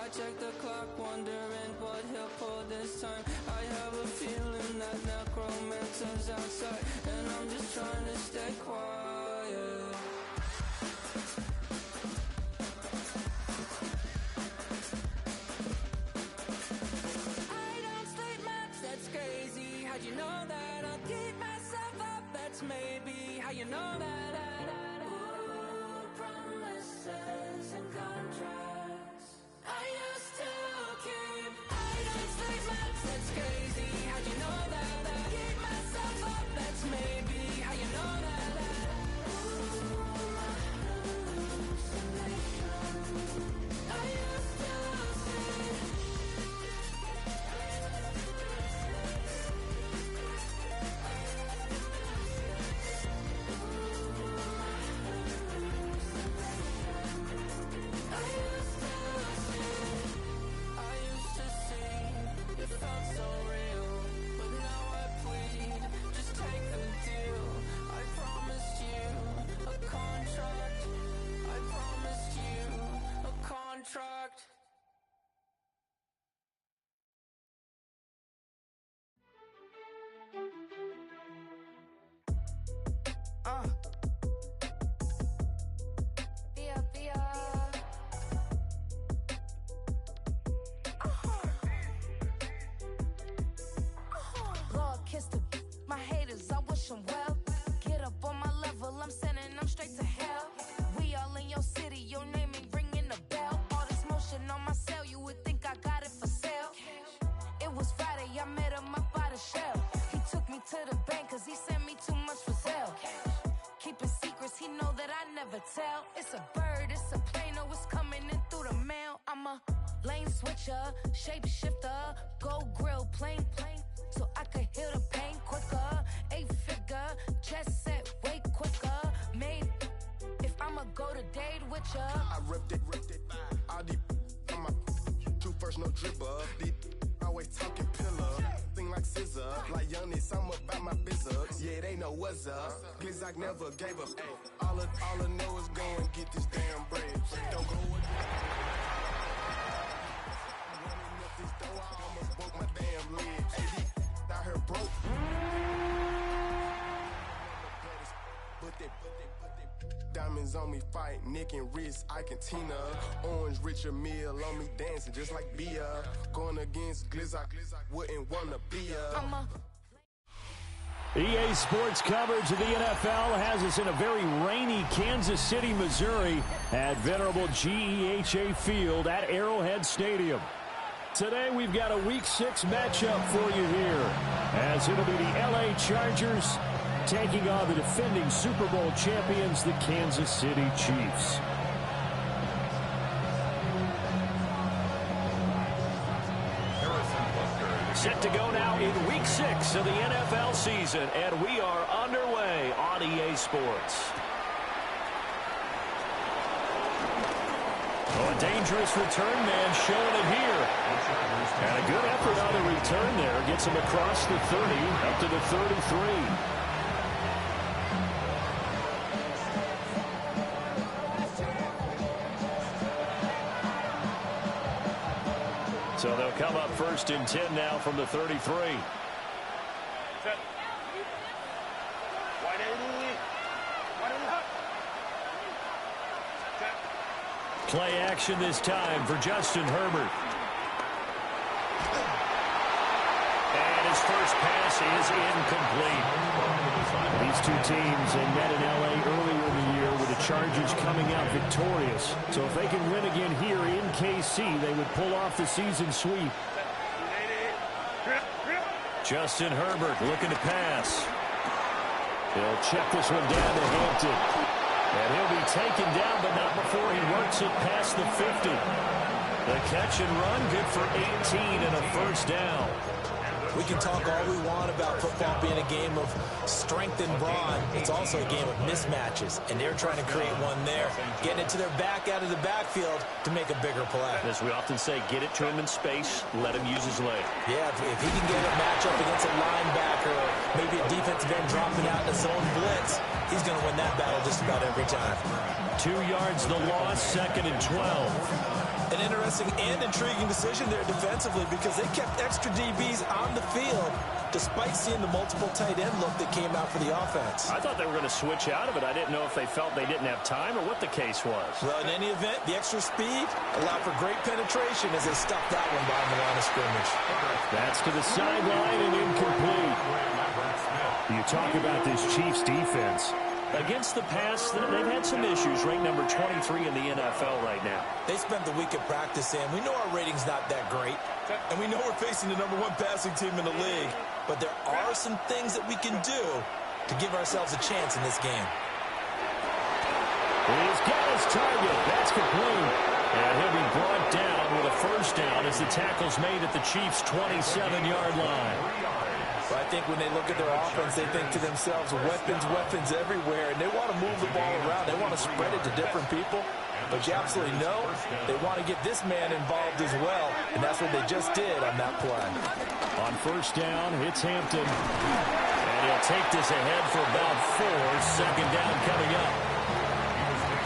I check the clock, wondering what he'll pull this time. I have a feeling that necromancer's outside, and I'm just trying to stay quiet. I don't sleep much, that's crazy. How'd you know that? I'll keep myself up, that's maybe how you know that. Ooh, promises and contracts I used to keep. I don't sleep much, that's crazy. How'd you know that? I'll keep myself up, that's maybe how you know that. Ooh, my hallucination I used to see. Contract. Lord, kiss my haters, I wish them well. Get up on my level, I'm sending them straight to hell. We all in your city, your name ain't ringing the bell. All this motion on my cell, you would think I got it for sale. It was Friday, I met him up by the shell. He took me to the bank, cause he sent me too much for sale. Keeping secrets, he know that I never tell. It's a bird, it's a plane, oh, it's coming in through the mail. I'm a lane switcher, shapeshifter, go grill, plane, so I could heal the pain quicker. 8-figure, jet set, way quicker. Made, if I'ma go to date with ya. I ripped it, all these on my true first, no dribble. These always talking pillar, thing like scissor. Like Giannis, I'm about my business. Yeah, they know what's up. Glizak never gave up. Ay, all I know is go and get this damn bread. Don't go running up this door, I almost broke my damn leg. Ay, out here broke. Diamonds on me, fight, neck and wrist, I can Tina. Orange Richard Mill on me dancing just like Bia. Going against Glizak, wouldn't wanna be EA Sports coverage of the NFL has us in a very rainy Kansas City, Missouri at venerable GEHA Field at Arrowhead Stadium. Today we've got a Week 6 matchup for you here, as it'll be the LA Chargers taking on the defending Super Bowl champions, the Kansas City Chiefs. Set to go now in Week 6 of the NFL season, and we are underway on EA Sports. Oh, a dangerous return man showing it here. And a good effort on the return there. Gets him across the 30, up to the 33. So they'll come up first and 10 now from the 33. Play action this time for Justin Herbert. And his first pass is incomplete. These two teams, they met in L.A. earlier in the year with the Chargers coming out victorious. So if they can win again here in KC, they would pull off the season sweep. Justin Herbert looking to pass. He'll check this one down to Hampton. And he'll be taken down, but not before he works it past the 50. The catch and run, good for 18 and a first down. We can talk all we want about football being a game of strength and brawn. It's also a game of mismatches, and they're trying to create one there, getting it to their back out of the backfield to make a bigger play. As we often say, get it to him in space, let him use his leg. Yeah, if he can get a matchup against a linebacker or maybe a defensive end dropping out in a zone blitz, he's going to win that battle just about every time. 2 yards the loss, 2nd and 12. An interesting and intriguing decision there defensively because they kept extra DBs on the field despite seeing the multiple tight end look that came out for the offense. I thought they were going to switch out of it. I didn't know if they felt they didn't have time or what the case was. Well, in any event, the extra speed allowed for great penetration as they stuffed that one behind the line of scrimmage. That's to the sideline and incomplete. You talk about this Chiefs defense. Against the pass, they've had some issues. Ranked number 23 in the NFL right now. They spent the week at practice, and we know our rating's not that great. And we know we're facing the number 1 passing team in the league. But there are some things that we can do to give ourselves a chance in this game. He's got his target. That's complete. And he'll be brought down with a first down as the tackle's made at the Chiefs' 27-yard line. But I think when they look at their offense, they think to themselves, weapons everywhere, and they want to move the ball around. They want to spread it to different people. But you absolutely know they want to get this man involved as well, and that's what they just did on that play. On first down, it's Hampton. And he'll take this ahead for about 4. Second down coming up.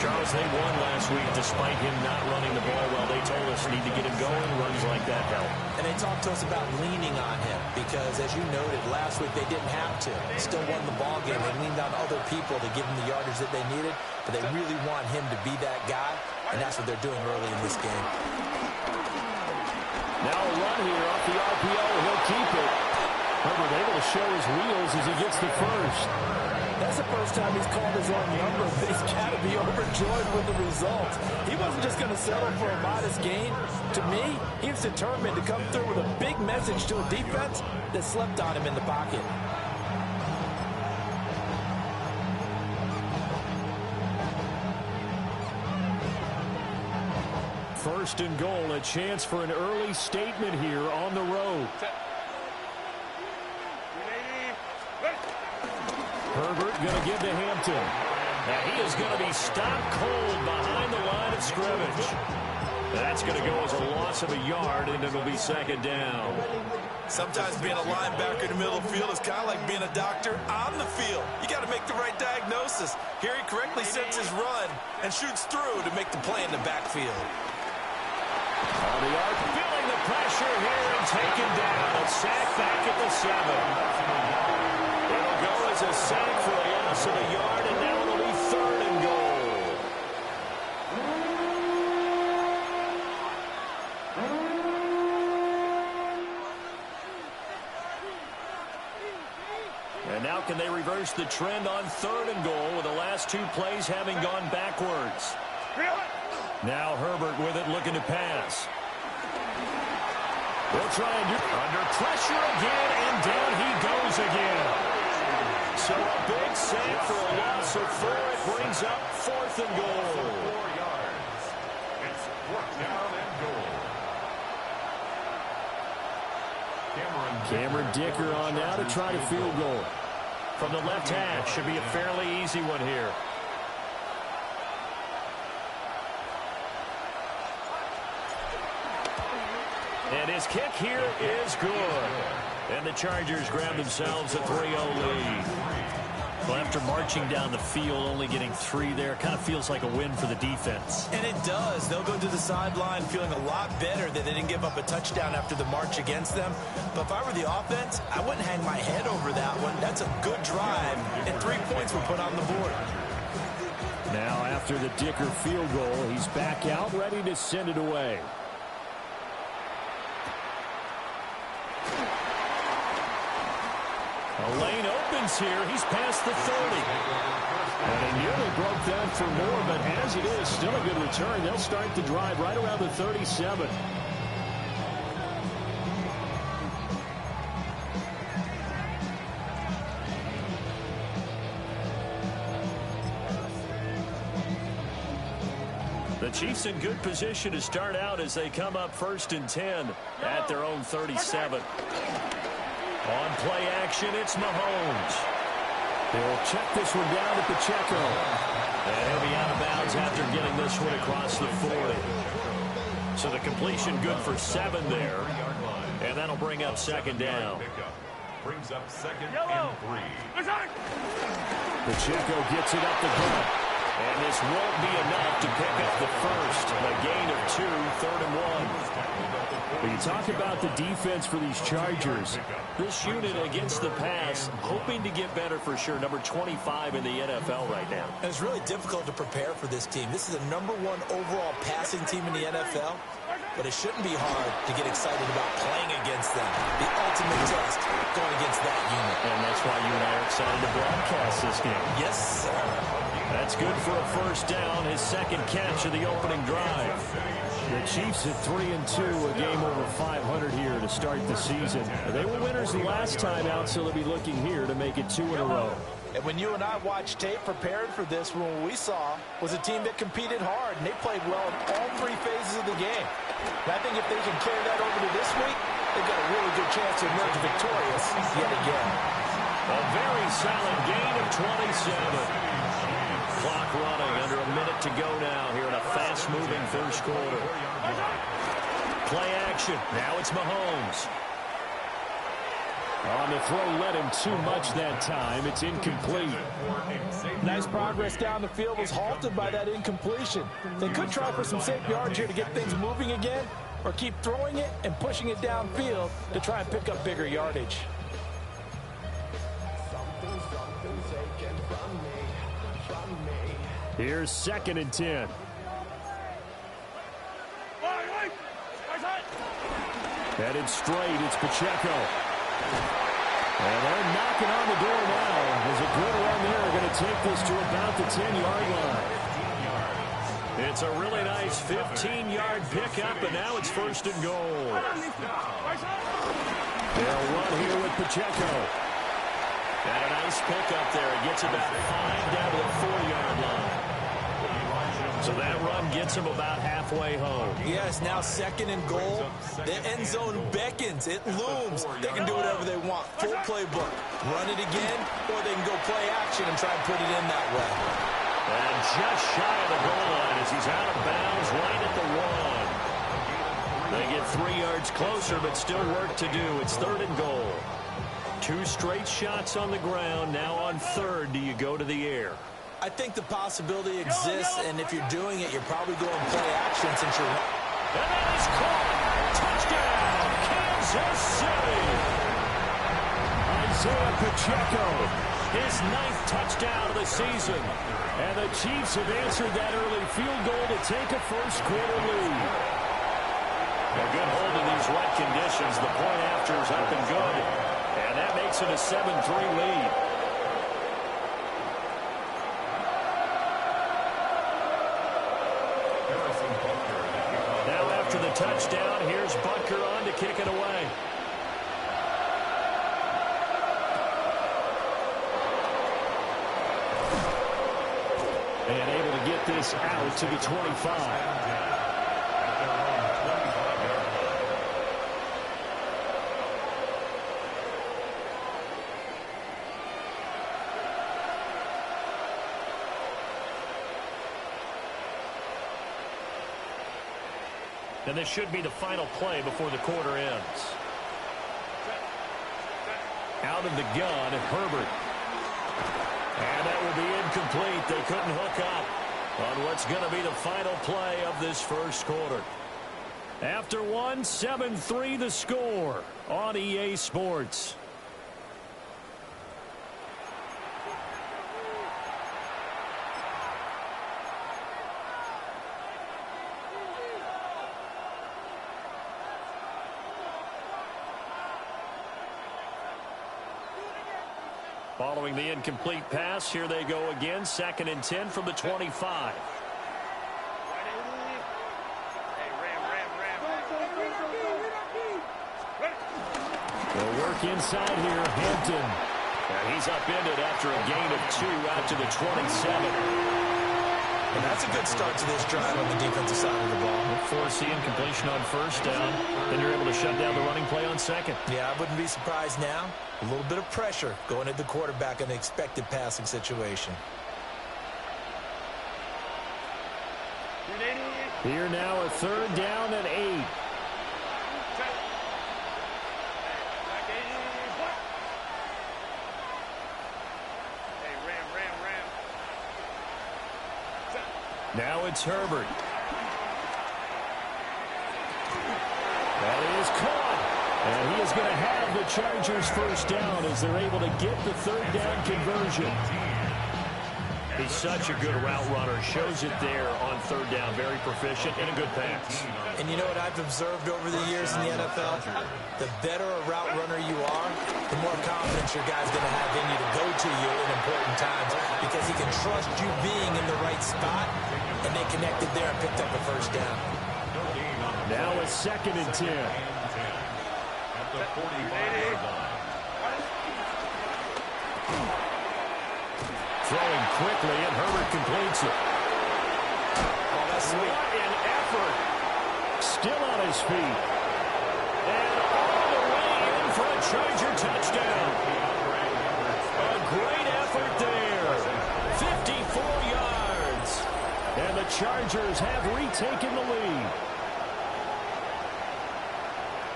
Charles, they won last week despite him not running the ball well. They told us need to get him going. Runs like that help. And they talked to us about leaning on him because, as you noted, last week they didn't have to. Still won the ball game. They leaned on other people to give them the yardage that they needed, but they really want him to be that guy, and that's what they're doing early in this game. Now a run here off the RPO. He'll keep it. Herbert able to show his wheels as he gets the first. That's the first time he's called his own number, but he's got to be overjoyed with the result. He wasn't just going to settle for a modest gain. To me, he was determined to come through with a big message to a defense that slept on him in the pocket. First and goal, a chance for an early statement here on the road. Herbert going to give to Hampton. And he is going to be stopped cold behind the line of scrimmage. That's going to go as a loss of a yard, and it'll be second down. Sometimes being a linebacker in the middle of the field is kind of like being a doctor on the field. You got to make the right diagnosis. Here he correctly sets his run and shoots through to make the play in the backfield. On the arc, feeling the pressure here and taken down. A sack back at the 7. It'll go as a sack for a loss of a yard, and now it'll be third and goal. And now can they reverse the trend on third and goal with the last 2 plays having gone backwards? Now Herbert with it, looking to pass. They'll try and do under pressure again, and down he goes again. So a big sack for a loss of 4. It brings up 4th and goal. 4 yards. It's 4th down and goal. Cameron Dicker on now to try to field goal. From the left hash, should be a fairly easy one here. And his kick here is good. And the Chargers grab themselves a 3-0 lead. Well, after marching down the field, only getting 3 there, kind of feels like a win for the defense. And it does. They'll go to the sideline feeling a lot better that they didn't give up a touchdown after the march against them. But if I were the offense, I wouldn't hang my head over that one. That's a good drive, and 3 points were put on the board. Now, after the Dicker field goal, he's back out, ready to send it away. A lane opens here. He's past the 30. And he nearly broke that for more, but as it is, still a good return. They'll start the drive right around the 37. The Chiefs in good position to start out as they come up 1st and 10 at their own 37. On play action, it's Mahomes. They'll check this one down to Pacheco. And he'll be out of bounds after getting this one across the 40. So the completion good for 7 there. And that'll bring up second down. Brings up second and 3. Pacheco gets it up the gut. And this won't be enough to pick up the first. A gain of 2, 3rd and 1. When you talk about the defense for these Chargers, this unit against the pass, hoping to get better for sure. Number 25 in the NFL right now. And it's really difficult to prepare for this team. This is the #1 overall passing team in the NFL. But it shouldn't be hard to get excited about playing against them. The ultimate test going against that unit. And that's why you and I are excited to broadcast this game. Yes, sir. That's good for a first down, his second catch of the opening drive. The Chiefs at 3-2, a game over 500 here to start the season. They were winners the last time out, so they'll be looking here to make it 2 in a row. And when you and I watched tape preparing for this, what we saw was a team that competed hard, and they played well in all 3 phases of the game. And I think if they can carry that over to this week, they've got a really good chance to emerge victorious yet again. A very solid gain of 27. Clock running, under a minute to go now here in a fast-moving first quarter. Play action. Now it's Mahomes. On the throw, led him too much that time. It's incomplete. Nice progress down the field was halted by that incompletion. They could try for some safe yards here to get things moving again, or keep throwing it and pushing it downfield to try and pick up bigger yardage. Here's 2nd and 10. Headed straight, it's Pacheco. And they're knocking on the door now. There's a good run there. Going to take this to about the 10-yard line. It's a really nice 15-yard pickup, and now it's 1st and goal. They'll run here with Pacheco. And a nice pickup there. It gets about 5 down to the 4-yard line. So that run gets him about halfway home. Yes, now 2nd and goal. The end zone beckons. It looms. They can do whatever they want. Full playbook. Run it again, or they can go play action and try and put it in that way. And just shy of the goal line as he's out of bounds right at the 1. They get 3 yards closer, but still work to do. It's 3rd and goal. 2 straight shots on the ground. Now on 3rd, do you go to the air? I think the possibility exists, and if you're doing it, you're probably going play action since you're... And that is caught! Touchdown, Kansas City! Isaiah Pacheco, his 9th touchdown of the season. And the Chiefs have answered that early field goal to take a first-quarter lead. A good hold in these wet conditions. The point after is up and good. And that makes it a 7-3 lead. Now after the touchdown, here's Butker on to kick it away. And able to get this out to the 25. And this should be the final play before the quarter ends. Out of the gun, Herbert. And that will be incomplete. They couldn't hook up on what's going to be the final play of this first quarter. After 1, 7-3 the score on EA Sports. Following the incomplete pass, here they go again. 2nd and 10 from the 25. They'll work inside here, Hampton. And he's upended after a gain of 2 out to the 27. And that's a good start to this drive on the defensive side of the ball. It see incompletion on first down. Then you're able to shut down the running play on second. Yeah, I wouldn't be surprised now. A little bit of pressure going at the quarterback in the expected passing situation. Here now, a third down and 8. Now it's Herbert. That is caught. And he is going to have the Chargers first down as they're able to get the third down conversion. He's such a good route runner. Shows it there on third down. Very proficient and a good pass. And you know what I've observed over the years in the NFL? The better a route runner you are, the more confidence your guy's going to have in you to go to you in important times because he can trust you being in the right spot, and they connected there and picked up a first down. Now a 2nd and 10. At the 45-yard line. Throwing quickly, and Herbert completes it. Oh, that's sweet. What an effort. Still on his feet. And all the way in for a Charger touchdown. A great effort there. 54 yards. And the Chargers have retaken the lead.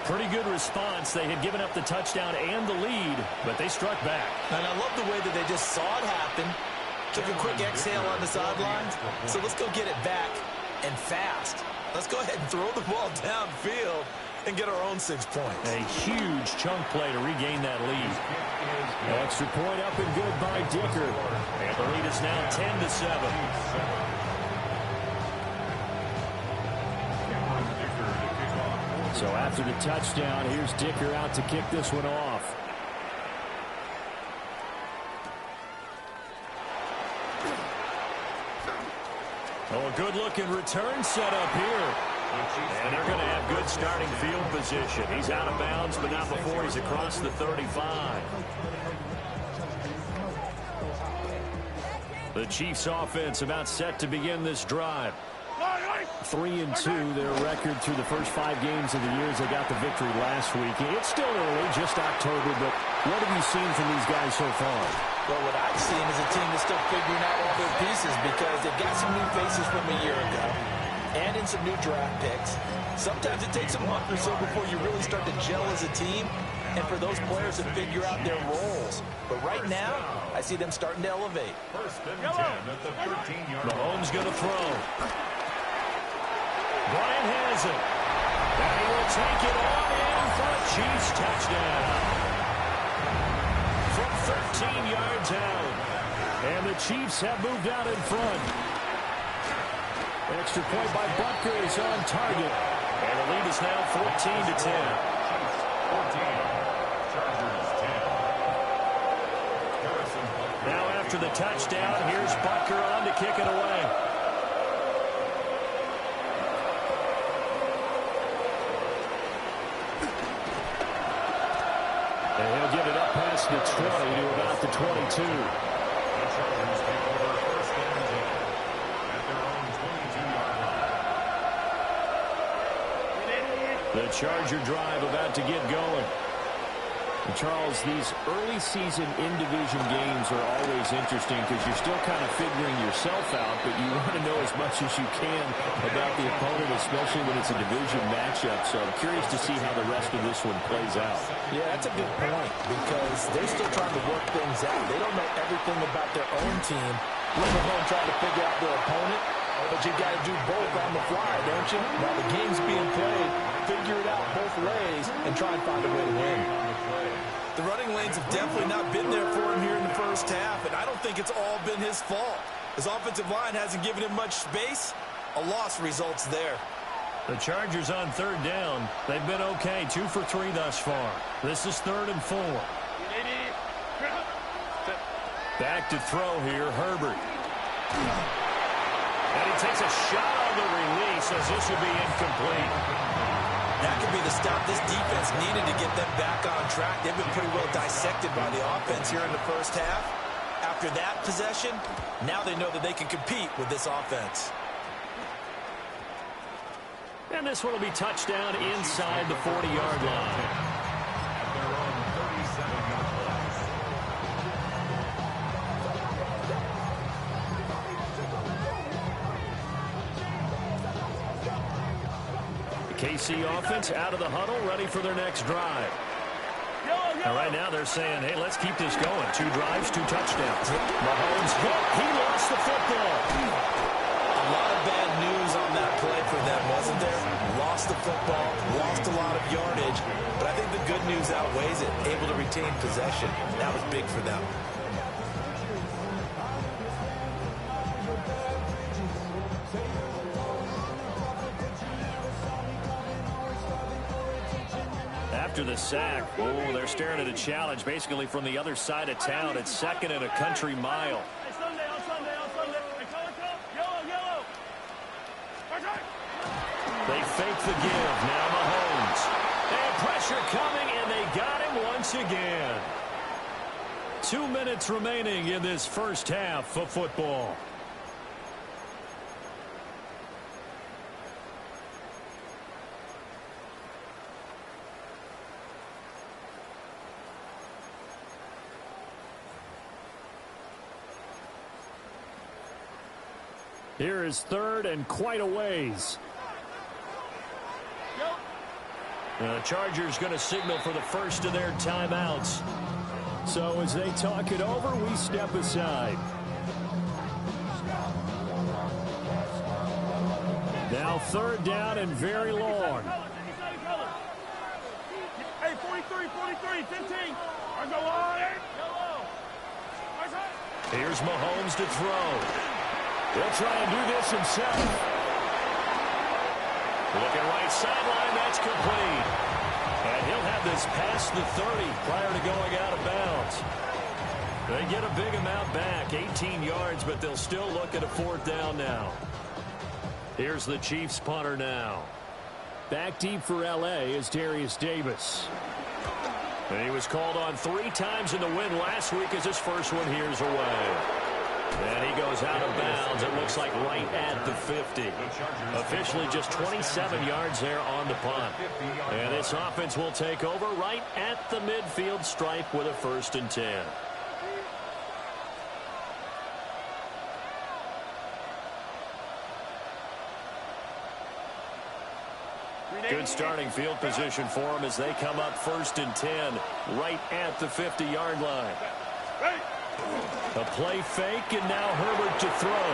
Pretty good response. They had given up the touchdown and the lead, but they struck back. And I love the way that they just saw it happen, took a quick exhale on the sidelines. So let's go get it back and fast. Let's go ahead and throw the ball downfield and get our own 6 points. A huge chunk play to regain that lead. Extra point up and good by Dicker. And the lead is now 10-7. So after the touchdown, here's Dicker out to kick this one off. Oh, a good-looking return set up here. And they're going to have good starting field position. He's out of bounds, but not before he's across the 35. The Chiefs offense about set to begin this drive. 3-2, their record through the first 5 games of the year as they got the victory last week. It's still early, just October, but what have you seen from these guys so far? Well, what I've seen is a team that's still figuring out all their pieces because they've got some new faces from a year ago and in some new draft picks. Sometimes it takes a month or so before you really start to gel as a team and for those players to figure out their roles. But right now, I see them starting to elevate. First and 10 at the 13-yard line. Mahomes going to throw. Bryant has it. And he will take it on in for a Chiefs touchdown. From 13 yards out. And the Chiefs have moved out in front. Extra point by Butker is on target. And the lead is now 14-10. 14. Chargers 10. Now after the touchdown, here's Butker on to kick it away. And he'll get it up past the 20 to about the 22. The Chargers take over first and 10 at their own 22-yard line. The Charger drive about to get going. And Charles, these early season in-division games are always interesting because you're still kind of figuring yourself out, but you want to know as much as you can about the opponent, especially when it's a division matchup. So I'm curious to see how the rest of this one plays out. Yeah, that's a good point because they're still trying to work things out. They don't know everything about their own team, let alone trying to figure out their opponent. But you got to do both on the fly, don't you? While the game's being played, figure it out both ways and try and find a way to win. The running lanes have definitely not been there for him here in the first half, and I don't think it's all been his fault. His offensive line hasn't given him much space. A loss results there. The Chargers on third down. They've been okay, 2 for 3 thus far. This is 3rd and 4. Back to throw here, Herbert. And he takes a shot on the release as this will be incomplete. That could be the stop this defense needed to get them back on track. They've been pretty well dissected by the offense here in the first half. After that possession, now they know that they can compete with this offense. And this one will be touchdown inside the 40-yard line. At their own 37-yard line. The KC offense out of the huddle, ready for their next drive. And right now they're saying, hey, let's keep this going. 2 drives, 2 touchdowns. Mahomes hit. He lost the football. A lot of bad news on that play for them, wasn't there? Lost the football, lost a lot of yardage, but I think the good news outweighs it. Able to retain possession. That was big for them. After the sack, oh, they're staring at a challenge basically from the other side of town. It's 2nd and a country mile. They fake the give. Now Mahomes. And pressure coming, and they got him once again. 2 minutes remaining in this first half of football. Here is 3rd and quite a ways. The Chargers going to signal for the first of their timeouts. So as they talk it over, we step aside. Now 3rd down and very long. Hey, 43, 15. I go on. Here's Mahomes to throw. He'll try and do this himself. Looking right sideline, that's complete. And he'll have this past the 30 prior to going out of bounds. They get a big amount back, 18 yards, but they'll still look at a 4th down now. Here's the Chiefs punter now. Back deep for L.A. is Darius Davis. And he was called on 3 times in the win last week as his first one here's away. And he goes out of bounds, it looks like right at the 50. Officially just 27 yards there on the punt. And this offense will take over right at the midfield stripe with a 1st and 10. Good starting field position for them as they come up 1st and 10 right at the 50-yard line. A play fake, and now Herbert to throw.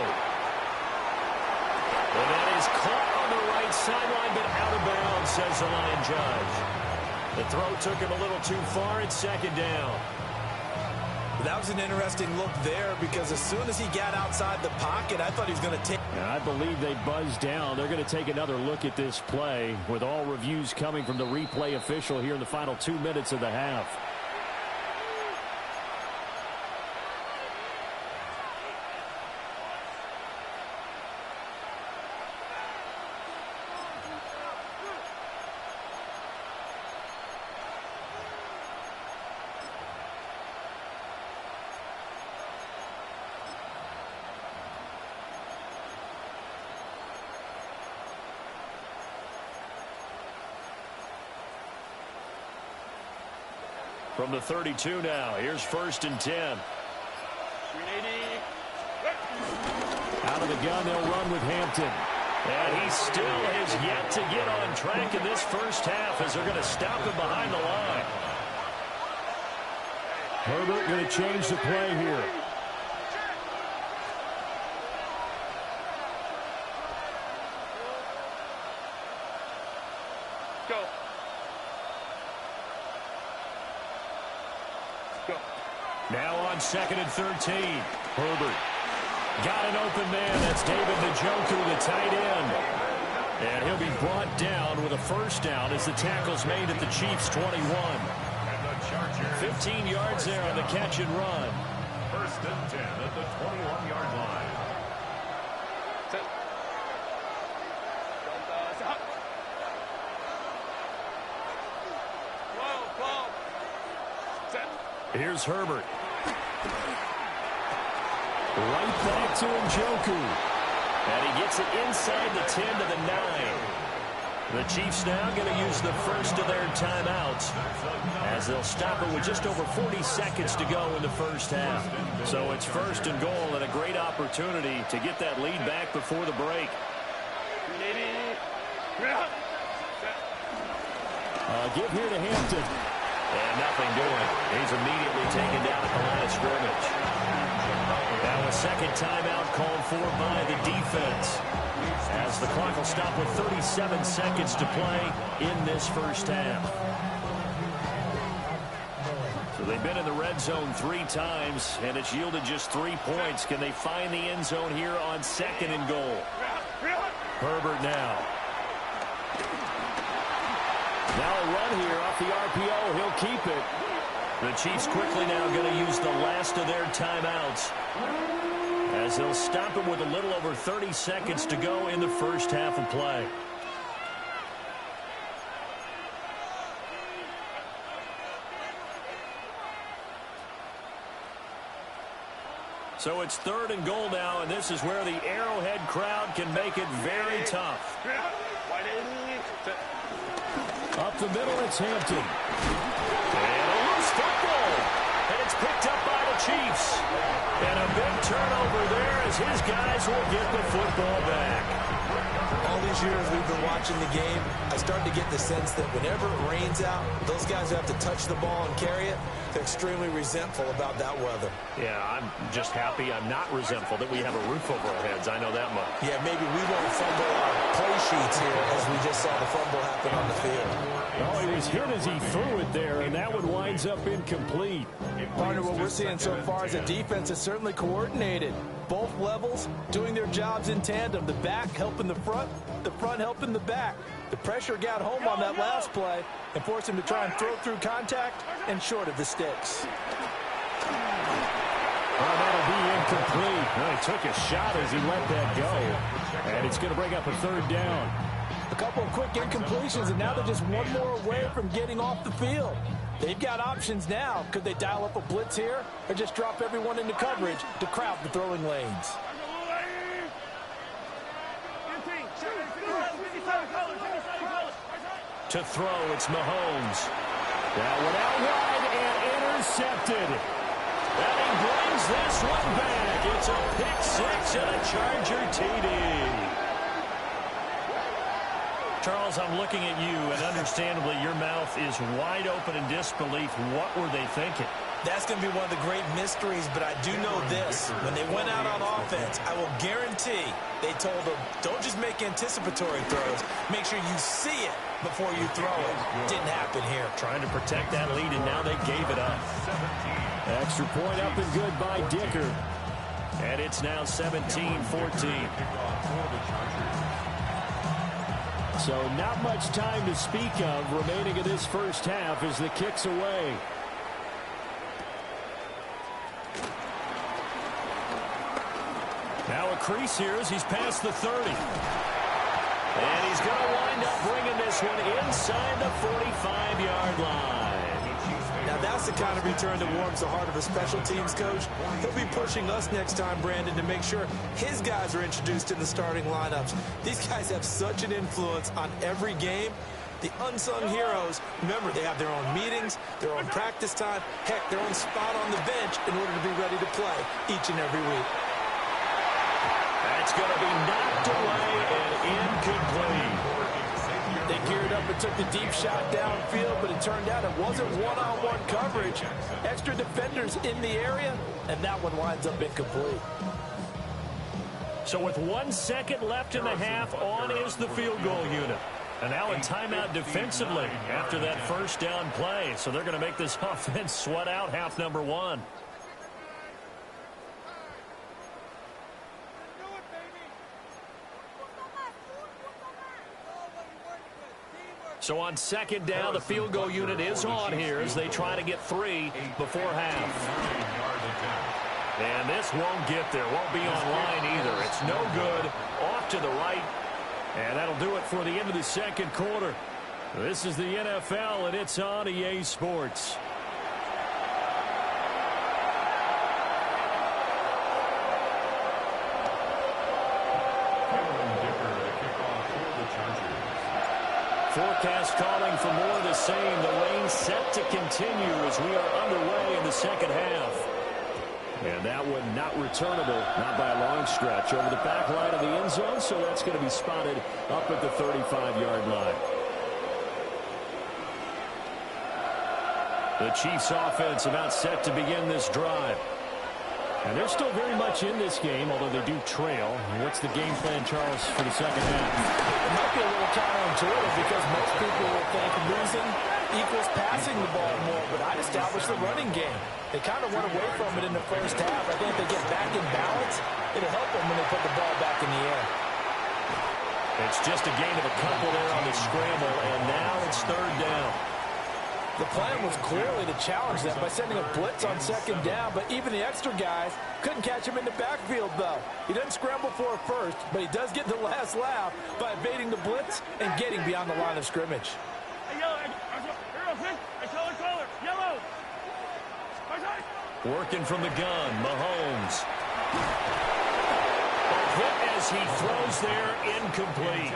And that is caught on the right sideline, but out of bounds, says the line judge. The throw took him a little too far. It's 2nd down. That was an interesting look there because as soon as he got outside the pocket, I thought he was going to take. And I believe they buzzed down. They're going to take another look at this play with all reviews coming from the replay official here in the final 2 minutes of the half. From the 32 now, here's 1st and 10. Out of the gun, they'll run with Hampton. And he still has yet to get on track in this first half as they're going to stop him behind the line. Herbert going to change the play here. Now on 2nd and 13. Herbert got an open man. That's David Njoku, the tight end. And he'll be brought down with a 1st down as the tackle's made at the Chiefs' 21. 15 yards there on the catch and run. 1st and 10 at the 21-yard line. Here's Herbert. Right back to Njoku. And he gets it inside the 10 to the 9. The Chiefs now going to use the first of their timeouts as they'll stop it with just over 40 seconds to go in the first half. So it's first and goal and a great opportunity to get that lead back before the break. Give here to Hampton. And nothing doing. He's immediately taken down at the line of scrimmage. Now a second timeout called for by the defense, as the clock will stop with 37 seconds to play in this first half. So they've been in the red zone 3 times, and it's yielded just 3 points. Can they find the end zone here on second and goal? Herbert now. Now a run here off the RPO. He'll keep it. The Chiefs quickly now going to use the last of their timeouts, as they'll stop it with a little over 30 seconds to go in the first half of play. So it's third and goal now, and this is where the Arrowhead crowd can make it very tough. Up the middle, it's Hampton. And a loose football. And it's picked up by the Chiefs. And a big turnover there as his guys will get the football back. All these years we've been watching the game, I start to get the sense that whenever it rains out, those guys who have to touch the ball and carry it, they're extremely resentful about that weather. Yeah, I'm just happy I'm not resentful that we have a roof over our heads. I know that much. Yeah, maybe we won't fumble our play sheets here as we just saw the fumble happen on the field. Oh, he was hit as he threw it there, and that one winds up incomplete. Partner, what we're seeing so far is the defense is certainly coordinated. Both levels doing their jobs in tandem. The back helping the front helping the back. The pressure got home on that last play and forced him to try and throw through contact and short of the sticks. Well, that'll be incomplete. Well, he took a shot as he let that go. And it's going to bring up a third down. A couple of quick incompletions, and now they're just one more away from getting off the field. They've got options now. Could they dial up a blitz here or just drop everyone into coverage to crowd the throwing lanes? To throw, it's Mahomes. That one out wide and intercepted. And he brings this one back. It's a pick six and a Charger TD. Charles, I'm looking at you, and understandably your mouth is wide open in disbelief. What were they thinking? That's going to be one of the great mysteries, but I do know this. When they went out on offense, I will guarantee they told them, don't just make anticipatory throws. Make sure you see it before you throw it. Didn't happen here. Trying to protect that lead, and now they gave it up. Extra point up and good by Dicker. And it's now 17-14. So not much time to speak of remaining in this first half as the kick's away. Now a crease here as he's past the 30. And he's going to wind up bringing this one inside the 45-yard line. Now that's the kind of return that warms the heart of a special teams coach. He'll be pushing us next time, Brandon, to make sure his guys are introduced in the starting lineups. These guys have such an influence on every game. The unsung heroes, remember, they have their own meetings, their own practice time, heck, their own spot on the bench in order to be ready to play each and every week. That's going to be knocked away and incomplete. They geared up and took the deep shot downfield, but it turned out it wasn't one-on-one coverage. Extra defenders in the area, and that one winds up incomplete. So with 1 second left in the half, on is the field goal unit. And now a timeout defensively after that first down play. So they're going to make this offense sweat out half number one. So on second down, the field goal unit is on here as they try to get 3 before half. And this won't get there. Won't be on line either. It's no good. Off to the right. And that'll do it for the end of the second quarter. This is the NFL, and it's on EA Sports. Forecast calling for more of the same. The rain set to continue as we are underway in the second half. And that one not returnable, not by a long stretch, over the back line of the end zone, so that's going to be spotted up at the 35-yard line. The Chiefs offense about set to begin this drive. And they're still very much in this game, although they do trail. What's the game plan, Charles, for the second half? It might be a little counterintuitive because most people will think losing equals passing the ball more, but I'd establish the running game. They kind of went away from it in the first half. I think if they get back in balance, it'll help them when they put the ball back in the air. It's just a gain of a couple there on the scramble, and now it's third down. The plan was clearly to challenge them by sending a blitz on second down, but even the extra guys couldn't catch him in the backfield, though. He doesn't scramble for it first, but he does get the last laugh by evading the blitz and getting beyond the line of scrimmage. Hey, yellow, I saw the color, yellow. Working from the gun, Mahomes. A hit as he throws there, incomplete.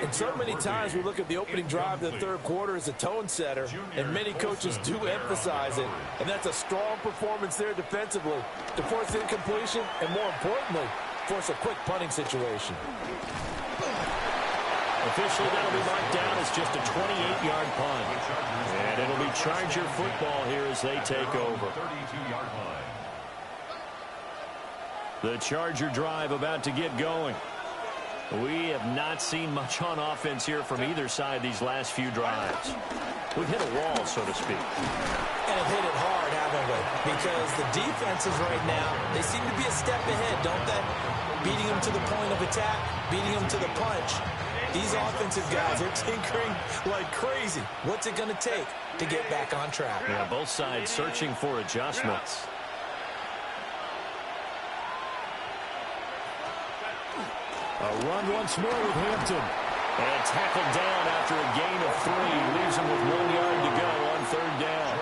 And so many times we look at the opening drive of the third quarter as a tone setter, and many coaches do emphasize it, and that's a strong performance there defensively to force incompletion and, more importantly, force a quick punting situation. Officially, that'll be marked down as just a 28-yard punt. And it'll be Charger football here as they take over. The Charger drive about to get going. We have not seen much on offense here from either side these last few drives. We've hit a wall, so to speak. And have hit it hard, haven't we? Because the defenses right now, they seem to be a step ahead, don't they? Beating them to the point of attack, beating them to the punch. These offensive guys are tinkering like crazy. What's it going to take to get back on track? Yeah, both sides searching for adjustments. A run once more with Hampton. And tackled down after a gain of 3. Leaves him with 1 yard to go on third down.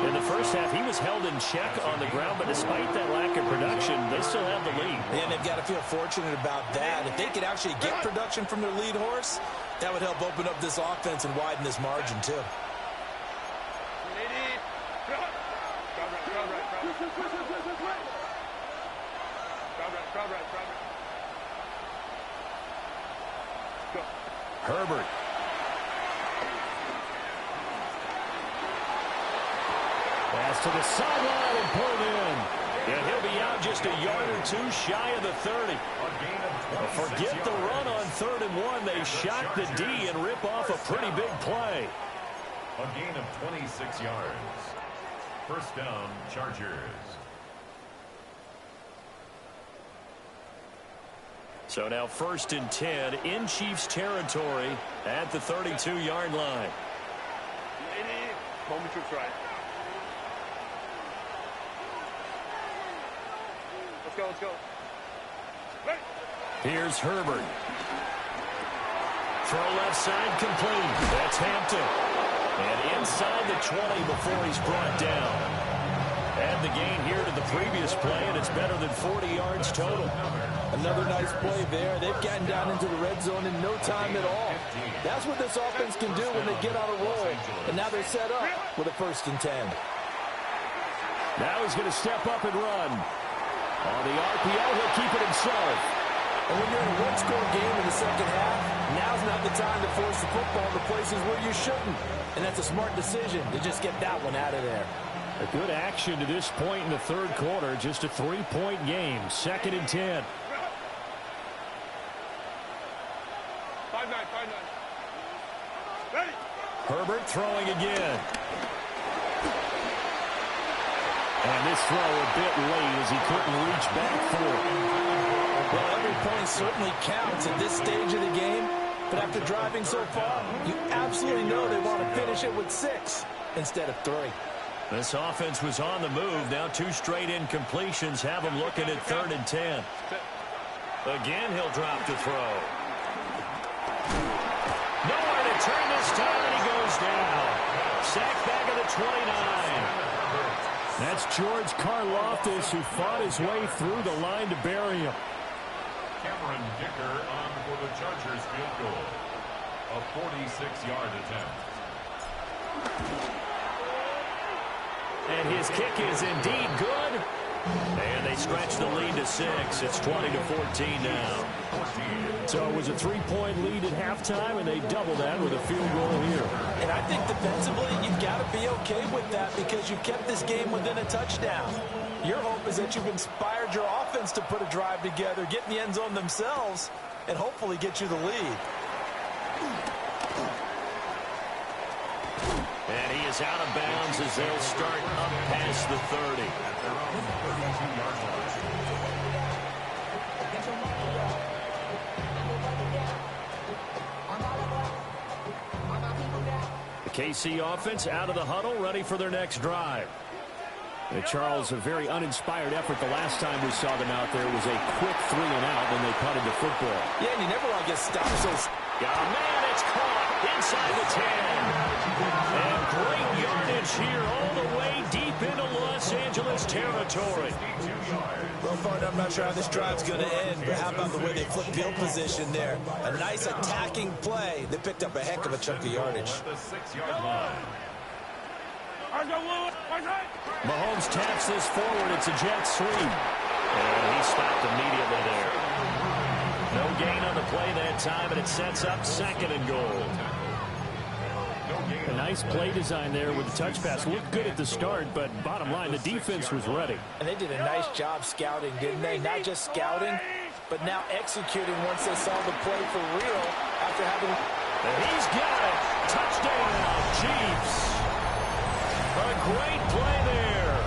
In the first half, he was held in check on the ground, but despite that lack of production, they still have the lead. And they've got to feel fortunate about that. If they could actually get production from their lead horse, that would help open up this offense and widen this margin, too. Herbert. Pass to the sideline and pulled in. And he'll be out just a yard or two shy of the 30. Forget the run on 3rd and 1. They shock the D and rip off a pretty big play. A gain of 26 yards. First down, Chargers. So now 1st and 10 in Chiefs territory at the 32-yard line. Moment to try. Let's go. Ready. Here's Herbert. Throw left side complete. That's Hampton. And inside the 20 before he's brought down. Add the gain here to the previous play, and it's better than 40 yards total. Another nice play there. They've gotten down into the red zone in no time at all. That's what this offense can do when they get on a roll. And now they're set up with a 1st and 10. Now he's going to step up and run. On the RPO, he'll keep it himself. And when you're in a one-score game in the second half, now's not the time to force the football to places where you shouldn't. And that's a smart decision to just get that one out of there. A good action to this point in the third quarter. Just a 3-point game. 2nd and 10. 5-9. Ready. Herbert throwing again. And this throw a bit late as he couldn't reach back for it. Well, every point certainly counts at this stage of the game. But after driving so far, you absolutely know they want to finish it with 6 instead of 3. This offense was on the move. Now 2 straight incompletions have him looking at 3rd and 10. Again, he'll drop to throw. Nowhere to turn this time, and he goes down. Sacked back at the 29. That's George Karlaftis, who fought his way through the line to bury him. Cameron Dicker on for the Chargers field goal. 46-yard attempt. And his kick is indeed good. And they stretch the lead to 6. It's 20-14 now. So it was a 3-point lead at halftime, and they double that with a field goal here. And I think defensively, you've got to be okay with that because you've kept this game within a touchdown. Your hope is that you've inspired your offense to put a drive together, get in the end zone themselves, and hopefully get you the lead. And he is out of bounds as they'll start up past the 30. The KC offense out of the huddle, ready for their next drive. And Charles, a very uninspired effort. The last time we saw them out there was a quick 3 and out when they punted the football. Yeah, and you never want to get stopped. So, man, it's caught inside the 10. And great yardage here all the way deep into Los Angeles territory. Well, partner, I'm not sure how this drive's going to end, but how about the way they flip field position there? A nice attacking play. They picked up a heck of a chunk of yardage. The 6-yard line. Mahomes taps this forward. It's a jet sweep. And he stopped immediately there. No gain on the play that time, and it sets up 2nd and goal. A nice play design there with the touch pass. Looked good at the start, but bottom line, the defense was ready. And they did a nice job scouting, didn't they? Not just scouting, but now executing once they saw the play for real after having... And he's got it. Touchdown, Chiefs. A great play there.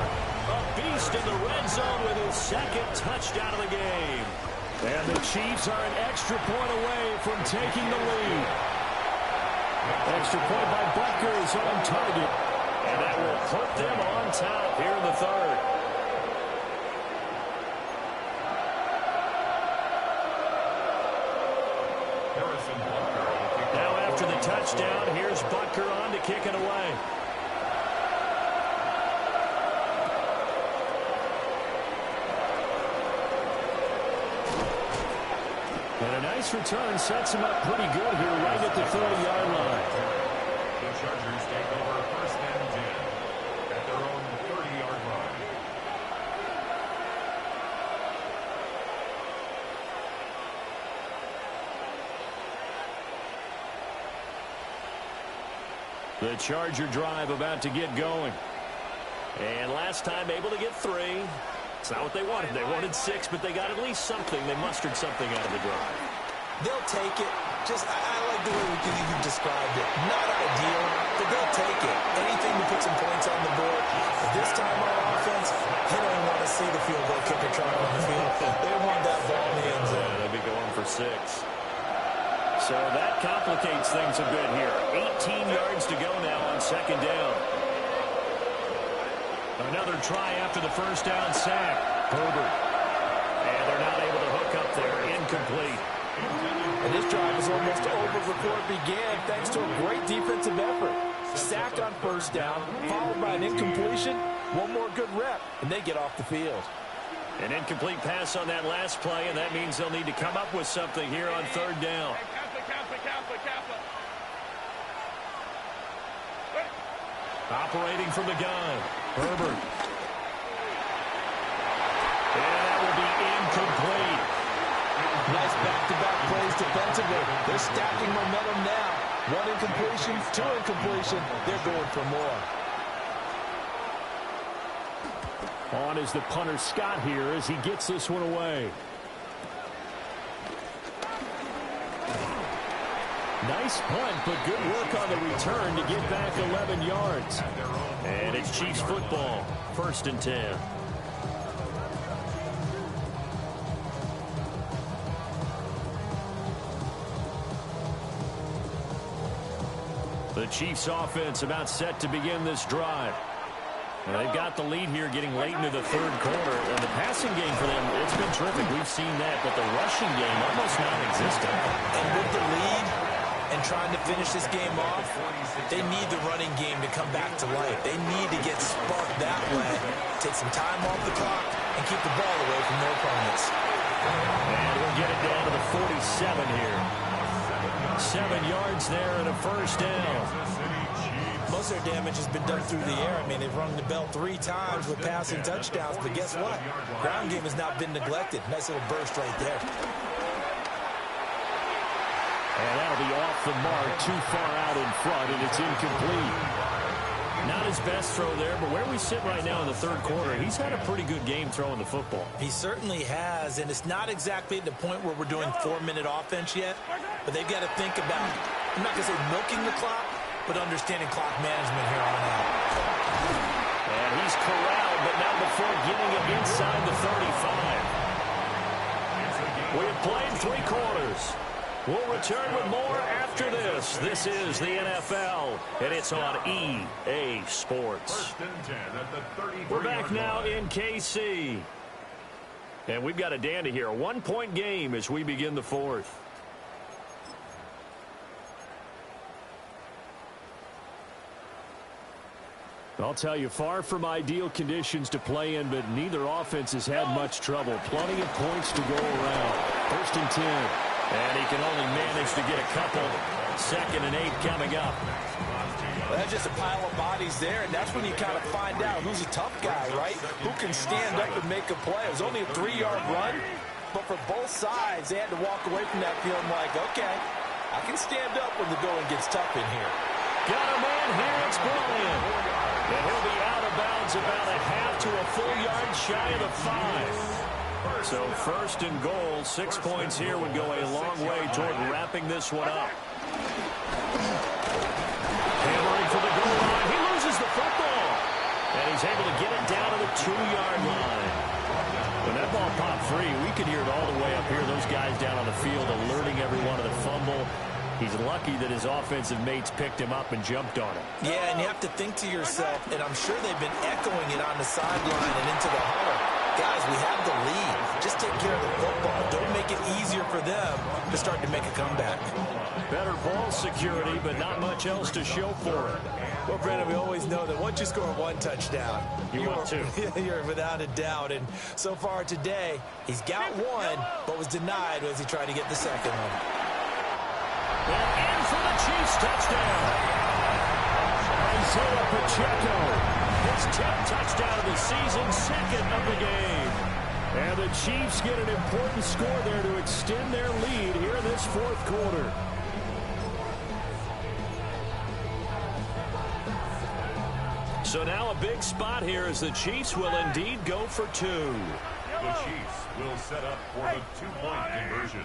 A beast in the red zone with his 2nd touchdown of the game. And the Chiefs are an extra point away from taking the lead. Extra point by Butker is on target. And that will put them on top here in the 3rd. Now after the touchdown, here's Butker on to kick it away. And a nice return sets him up pretty good here right at the 30-yard line. The Chargers take over 1st and 10 at their own 30-yard line. The Charger drive about to get going. And last time able to get 3. It's not what they wanted. They wanted 6, but they got at least something. They mustered something out of the drive. They'll take it. I like the way you described it. Not ideal, but they'll take it. Anything to put some points on the board. But this time on offense, they don't want to see the field goal kicker trying on the field. They want that ball in the end zone. They'll be going for 6. So that complicates things a bit here. 18 yards to go now on 2nd down. Another try after the 1st down sack. Herbert. And they're not able to hook up there. Incomplete. And this drive is almost over before it began thanks to a great defensive effort. Sacked on 1st down, followed by an incompletion. One more good rep, and they get off the field. An incomplete pass on that last play, and that means they'll need to come up with something here on 3rd down. Operating from the gun, Herbert. And that will be incomplete. Nice back-to-back plays defensively. They're stacking momentum now. 1 incompletion, 2 incompletion. They're going for more. On is the punter Scott here as he gets this one away. Nice punt, but good work on the return to get back 11 yards. And it's Chiefs football, 1st and 10. The Chiefs offense about set to begin this drive. And they've got the lead here getting late into the 3rd quarter. And the passing game for them, it's been terrific. We've seen that, but the rushing game almost non-existent. And with the lead and trying to finish this game off, they need the running game to come back to life. They need to get sparked that way, take some time off the clock, and keep the ball away from their opponents. And we'll get it down to the 47 here. 7 yards there and a first down. Most of their damage has been done through the air. I mean, they've rung the bell 3 times with passing touchdowns, but guess what? Ground game has not been neglected. Nice little burst right there. And that'll be off the mark, too far out in front, and it's incomplete. Not his best throw there, but where we sit right now in the third quarter, he's had a pretty good game throwing the football. He certainly has, and it's not exactly at the point where we're doing 4-minute offense yet, but they've got to think about, I'm not going to say milking the clock, but understanding clock management here on out. And he's corralled, but not before getting it inside the 35. We have played 3 quarters. We'll return with more after this. This is the NFL, and it's on EA Sports. We're back now in KC. And we've got a dandy here. A 1-point game as we begin the fourth. I'll tell you, far from ideal conditions to play in, but neither offense has had much trouble. Plenty of points to go around. 1st and 10. And he can only manage to get a couple. 2nd and 8 coming up. Well, that's just a pile of bodies there, and that's when you kind of find out who's a tough guy, right? Who can stand up and make a play. It was only a 3-yard run, but for both sides, they had to walk away from that feeling like, okay, I can stand up when the going gets tough in here. Got a man here, it's Bryant. And he'll be out of bounds about a half to a full yard shy of the 5. So 1st and goal, 6 points here would go a long way toward wrapping this one up. Hammering for the goal line. He loses the football. And he's able to get it down to the 2-yard line. When that ball popped free, we could hear it all the way up here. Those guys down on the field alerting everyone of the fumble. He's lucky that his offensive mates picked him up and jumped on him. Yeah, and you have to think to yourself, and I'm sure they've been echoing it on the sideline and into the huddle. Guys, we have the lead. Just take care of the football. Don't make it easier for them to start to make a comeback. Better ball security, but not much else to show for it. Well, Brandon, we always know that once you score 1 touchdown, you're without a doubt. And so far today, he's got 1, but was denied as he tried to get the second one. And in for the Chiefs touchdown. Isaiah Pacheco. His 10th touchdown of the season, 2nd of the game. And the Chiefs get an important score there to extend their lead here in this 4th quarter. So now a big spot here as the Chiefs will indeed go for 2. The Chiefs will set up for the 2-point conversion.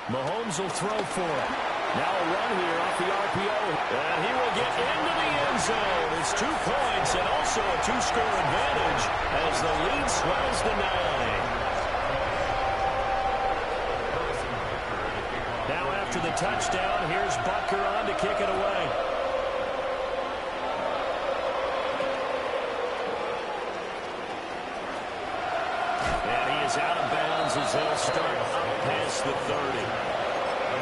Mahomes will throw for it. Now a run here off the RPO. And he will get into the end zone. It's 2 points and also a 2-score advantage as the lead swells to 9. Now after the touchdown, here's Butker on to kick it away. And he is out of bounds as they'll start up past the 30. The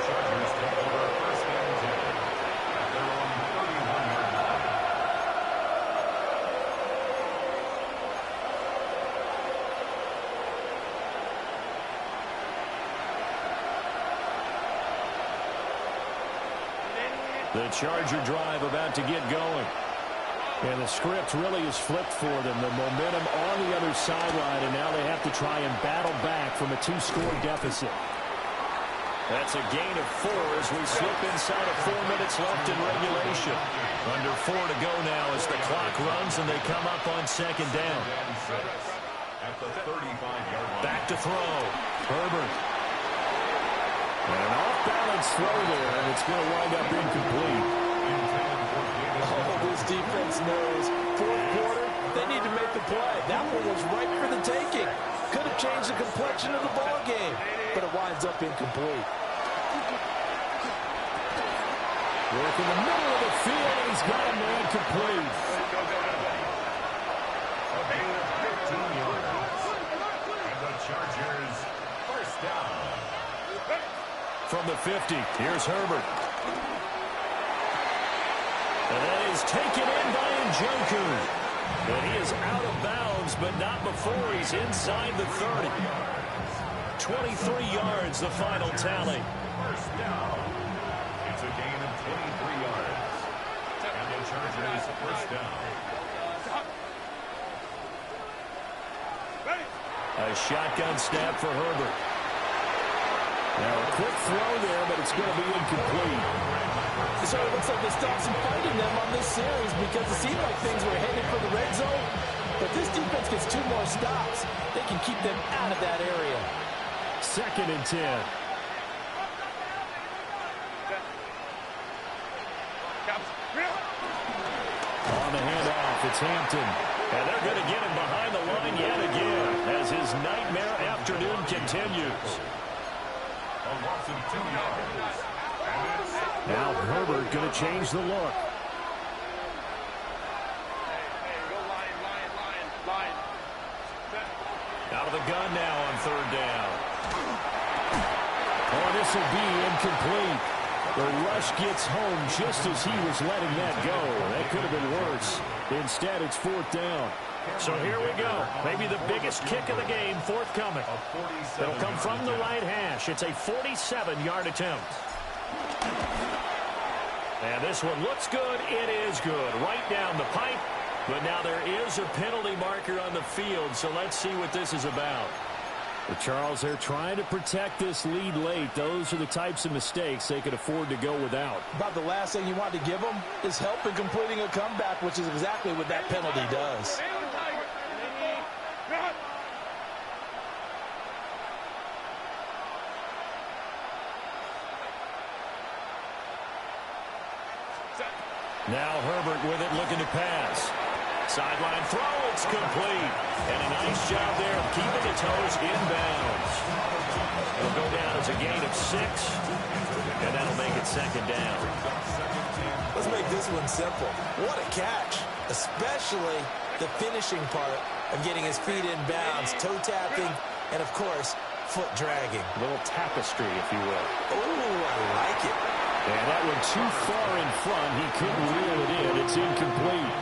Chargers take over 1st and 10 at their own 31-yard line. The Charger drive about to get going. And the script really is flipped for them. The momentum on the other sideline, and now they have to try and battle back from a 2-score deficit. That's a gain of 4 as we slip inside of 4 minutes left in regulation. Under 4 to go now as the clock runs and they come up on 2nd down. At the 35-yard line. Back to throw. Herbert. And an off-balance throw there, and it's going to wind up incomplete. Oh, this defense knows. 4th quarter, they need to make the play. That one was right for the taking. Could have changed the complexion of the ball game, but it winds up incomplete. Work in the middle of the field, and he's got a man complete. A gain of 15 yards. And the Chargers 1st down. From the 50, here's Herbert. And that is taken in by Njoku. And he is out of bounds, but not before he's inside the 30. 23 yards, the final tally. First down. It's a gain of 23 yards. And the Chargers first down. A shotgun snap for Herbert. Now a quick throw there, but it's going to be incomplete. So it looks like they stopped some fighting them on this series because it seemed like things were headed for the red zone. But this defense gets 2 more stops. They can keep them out of that area. 2nd and 10. On the handoff, it's Hampton. And they're going to get him behind the line yet again as his nightmare afternoon continues. A loss of 2 yards. Now Herbert going to change the look. Out of the gun now on 3rd down. Oh, this will be incomplete. The rush gets home just as he was letting that go. That could have been worse. Instead, it's 4th down. So here we go. Maybe the biggest kick of the game forthcoming. It'll come from the right hash. It's a 47-yard attempt. And this one looks good. It is good. Right down the pipe. But now there is a penalty marker on the field, so let's see what this is about. But Charles, they're trying to protect this lead late. Those are the types of mistakes they could afford to go without. About the last thing you want to give them is help in completing a comeback, which is exactly what that penalty does. Now Herbert with it, looking to pass. Sideline throw, it's complete. And a nice job there of keeping the toes inbounds. It'll go down as a gain of 6, and that'll make it 2nd down. Let's make this one simple. What a catch, especially the finishing part of getting his feet in bounds, toe tapping, and of course, foot dragging. A little tapestry, if you will. Oh, I like it. And that one too far in front. He couldn't reel it in. It's incomplete.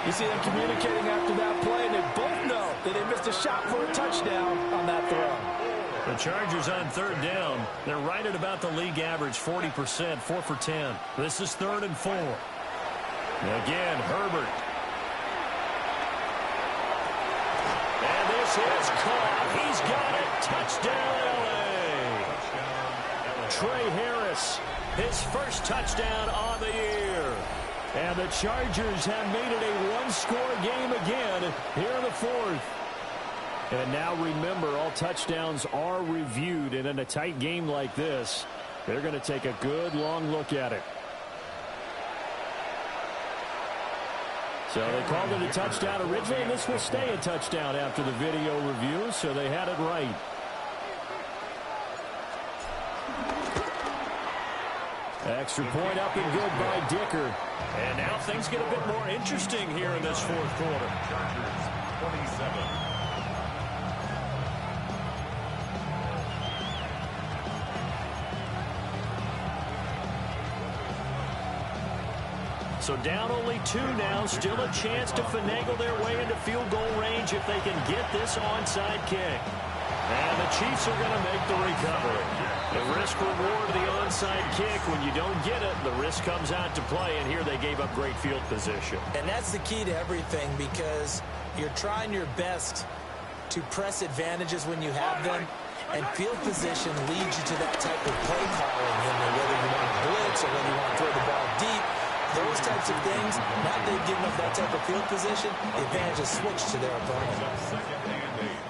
You see them communicating after that play, and they both know that they missed a shot for a touchdown on that throw. The Chargers on 3rd down. They're right at about the league average, 40%, 4 for 10. This is 3rd and 4. Again, Herbert. And this is caught. He's got it. Touchdown, L.A. Trey Harris, his first touchdown on the year. And the Chargers have made it a one-score game again here in the 4th. And now remember, all touchdowns are reviewed, and in a tight game like this, they're going to take a good long look at it. So they called it a touchdown originally, and this will stay a touchdown after the video review, so they had it right. Extra point up and good by Dicker. And now things get a bit more interesting here in this 4th quarter. Chargers 27. So down only 2 now, still a chance to finagle their way into field goal range if they can get this onside kick. And the Chiefs are going to make the recovery. The risk-reward of the onside kick, when you don't get it, the risk comes out to play, and here they gave up great field position. And that's the key to everything, because you're trying your best to press advantages when you have them, and field position leads you to that type of play calling, whether you want to blitz or whether you want to throw the ball deep. Those types of things, now they've given up that type of field position, the advantage is switched to their opponent.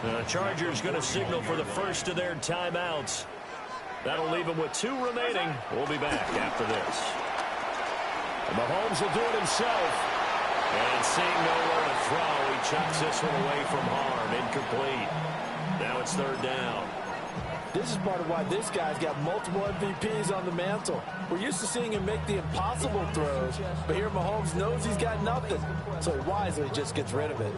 The Chargers going to signal for the first of their timeouts. That'll leave them with 2 remaining. We'll be back after this. And Mahomes will do it himself. And seeing nowhere to throw, he chucks this one away from harm. Incomplete. Now it's 3rd down. This is part of why this guy's got multiple MVPs on the mantle. We're used to seeing him make the impossible throws, but here Mahomes knows he's got nothing, so he wisely just gets rid of it.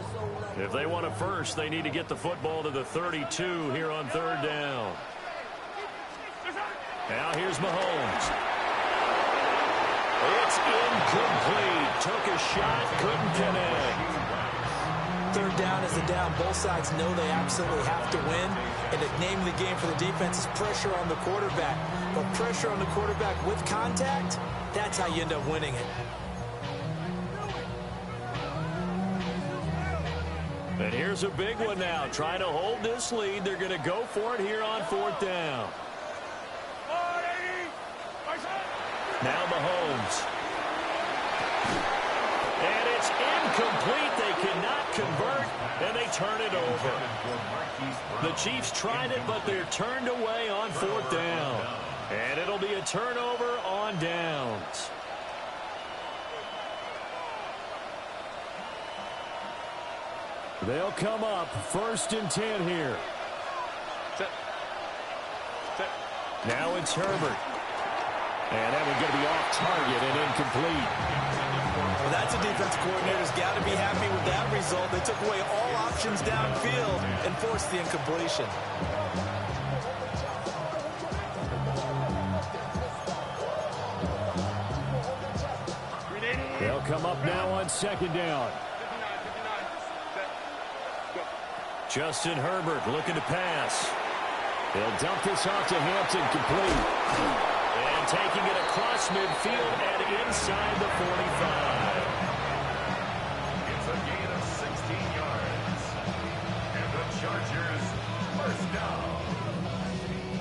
If they want a first, they need to get the football to the 32 here on 3rd down. Now here's Mahomes. It's incomplete. Took a shot, couldn't connect. Third down is the down. Both sides know they absolutely have to win. And the name of the game for the defense is pressure on the quarterback. But pressure on the quarterback with contact, that's how you end up winning it. And here's a big one now. Trying to hold this lead. They're going to go for it here on 4th down. Now Mahomes. And it's incomplete. They cannot convert, and they turn it over. The Chiefs tried it, but they're turned away on 4th down. And it'll be a turnover on downs. They'll come up 1st and 10 here. Now it's Herbert. And that one's going to be off target and incomplete. Well, that's a defensive coordinator's got to be happy with that result. They took away all options downfield and forced the incompletion. They'll come up now on 2nd down. Justin Herbert looking to pass. They'll dump this off to Hampton, complete. And taking it across midfield and inside the 45. It's a gain of 16 yards. And the Chargers, 1st down.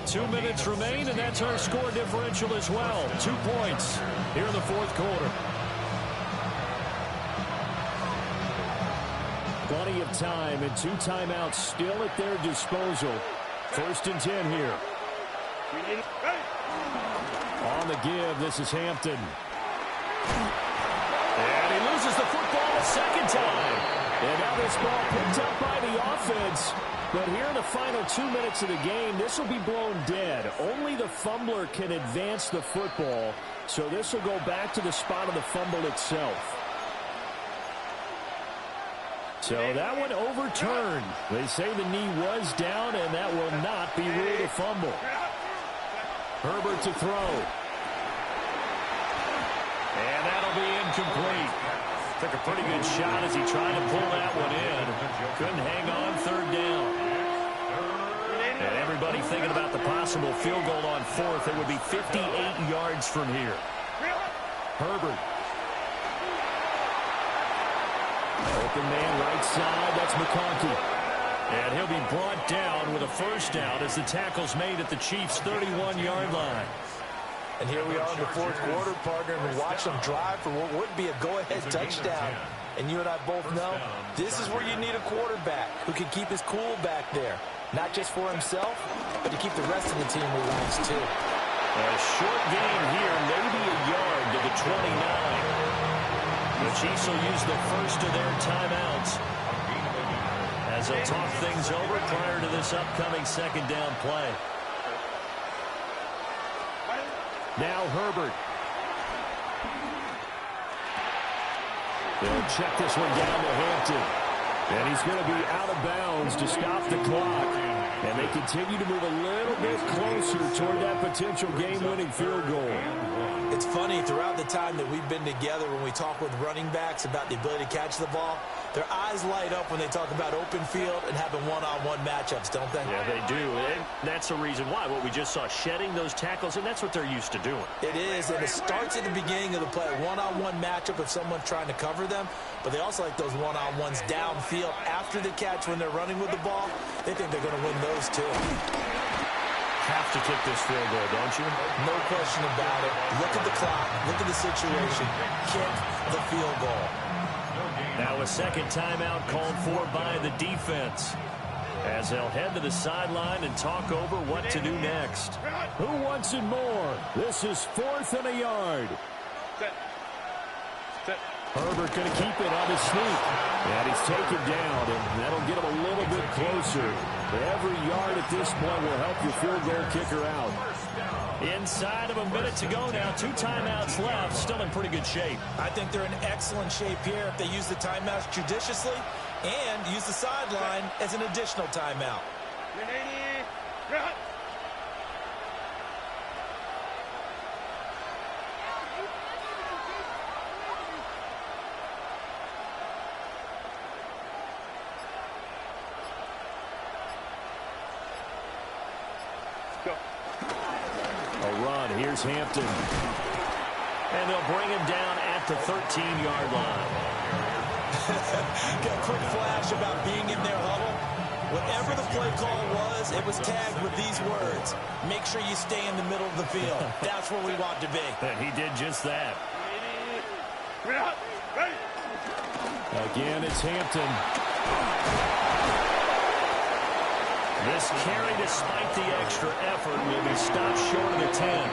2 minutes remain, and that's our score differential as well. 2 points here in the 4th quarter. Plenty of time and 2 timeouts still at their disposal. 1st and 10 here. On the give, this is Hampton. And he loses the football a 2nd time. And now this ball picked up by the offense. But here in the final 2 minutes of the game, this will be blown dead. Only the fumbler can advance the football. So this will go back to the spot of the fumble itself. So that one overturned. They say the knee was down, and that will not be ruled a fumble. Herbert to throw. And that'll be incomplete. Took a pretty good shot as he tried to pull that one in. Couldn't hang on 3rd down. And everybody thinking about the possible field goal on 4th. It would be 58 yards from here. Herbert. Open man right side. That's McConkey. And he'll be brought down with a 1st down as the tackle's made at the Chiefs' 31-yard line. And here we are in the 4th quarter, partner, and we watch them drive for what would be a go-ahead touchdown. And you and I both know this is where you need a quarterback who can keep his cool back there. Not just for himself, but to keep the rest of the team relaxed, too. A short gain here, maybe a yard to the 29. The Chiefs will use the first of their timeouts as they'll talk things over prior to this upcoming 2nd down play. Now Herbert. They'll check this one down to Hampton. And he's going to be out of bounds to stop the clock. And they continue to move a little bit closer toward that potential game-winning field goal. It's funny, throughout the time that we've been together, when we talk with running backs about the ability to catch the ball, their eyes light up when they talk about open field and having one-on-one matchups, don't they? Yeah, they do. And that's the reason why. What we just saw, shedding those tackles, and that's what they're used to doing. It is, and it starts at the beginning of the play, one-on-one matchup if someone's trying to cover them, but they also like those one-on-ones downfield after the catch when they're running with the ball. They think they're going to win those too. Have to kick this field goal, don't you? No question about it. Look at the clock. Look at the situation. Kick the field goal. Now a 2nd timeout called for by the defense, as they'll head to the sideline and talk over what to do next. Who wants it more? This is 4th and a yard. Herbert going to keep it on his sneak. And he's taken down, and that'll get him a little bit closer. Every yard at this point will help your field goal kicker out. Inside of a minute to go now. 2 timeouts left. Still in pretty good shape. I think they're in excellent shape here if they use the timeouts judiciously and use the sideline as an additional timeout. run. Here's Hampton. And they'll bring him down at the 13-yard line. Got a quick flash about being in their huddle. Whatever the play call was, it was tagged with these words: make sure you stay in the middle of the field. That's where we want to be. And he did just that. Again, it's Hampton. This carry, despite the extra effort, will be stopped short of the 10.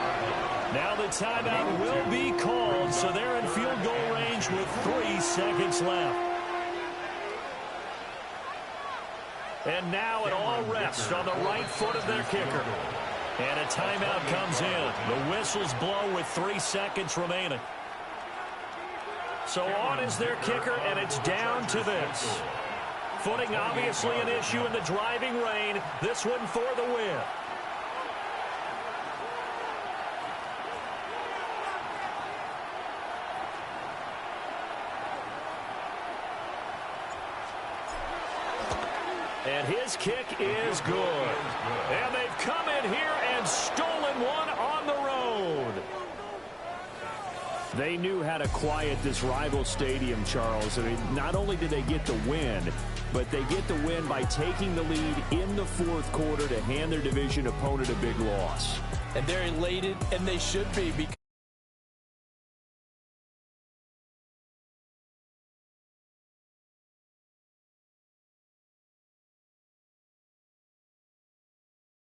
Now the timeout will be called, so they're in field goal range with 3 seconds left. And now it all rests on the right foot of their kicker. And a timeout comes in. The whistles blow with 3 seconds remaining. So on is their kicker, and it's down to this. Footing obviously an issue in the driving rain. This one for the win. And his kick is good. And they've come in here and stolen one on the road. They knew how to quiet this rival stadium, Charles. I mean, not only did they get the win, but they get the win by taking the lead in the fourth quarter to hand their division opponent a big loss. And they're elated, and they should be, because